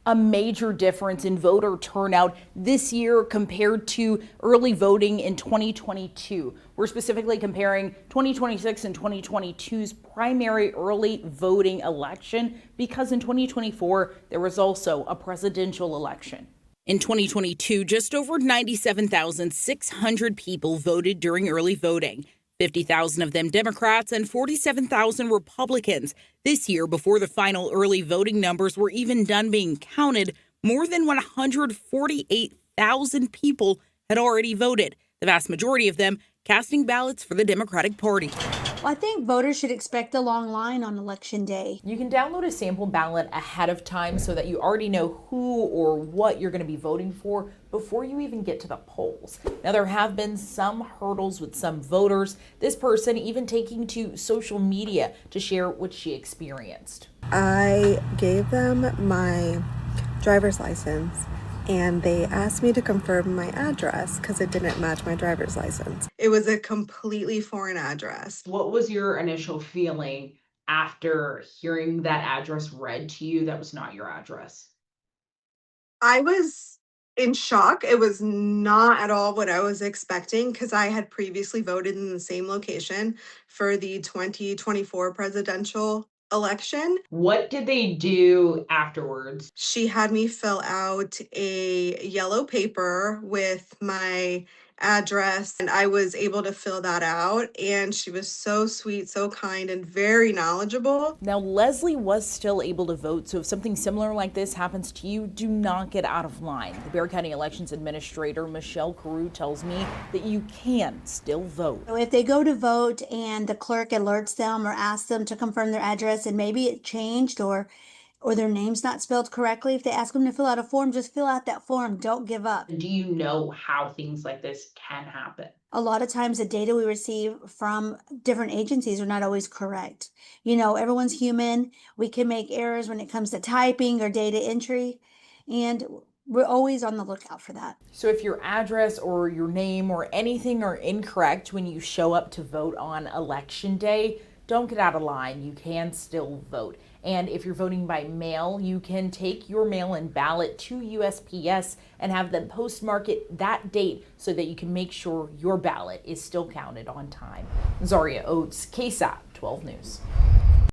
a major difference in voter turnout this year compared to early voting in 2022. We're specifically comparing 2026 and 2022's primary early voting election because in 2024 there was also a presidential election. In 2022, just over 97,600 people voted during early voting. 50,000 of them Democrats and 47,000 Republicans. This year, before the final early voting numbers were even done being counted, more than 148,000 people had already voted, the vast majority of them casting ballots for the Democratic Party. Well, I think voters should expect a long line on Election Day. You can download a sample ballot ahead of time so that you already know who or what you're going to be voting for before you even get to the polls. Now, there have been some hurdles with some voters, this person even taking to social media to share what she experienced. I gave them my driver's license and they asked me to confirm my address because it didn't match my driver's license. It was a completely foreign address. What was your initial feeling after hearing that address read to you that was not your address? I was in shock. It was not at all what I was expecting because I had previously voted in the same location for the 2024 presidential election. What did they do afterwards? She had me fill out a yellow paper with my address, and I was able to fill that out. And she was so sweet, so kind, and very knowledgeable. Now, Leslie was still able to vote, so if something similar like this happens to you, do not get out of line. The Bexar County Elections Administrator, Michelle Carew, tells me that you can still vote. So if they go to vote and the clerk alerts them or asks them to confirm their address and maybe it changed or their name's not spelled correctly, if they ask them to fill out a form, just fill out that form. Don't give up. Do you know how things like this can happen? A lot of times the data we receive from different agencies are not always correct. You know, everyone's human. We can make errors when it comes to typing or data entry, and we're always on the lookout for that. So if your address or your name or anything are incorrect when you show up to vote on election day, don't get out of line. You can still vote. And if you're voting by mail, you can take your mail-in ballot to USPS and have them postmark it that date so that you can make sure your ballot is still counted on time. Zaria Oates, KSAT 12 News.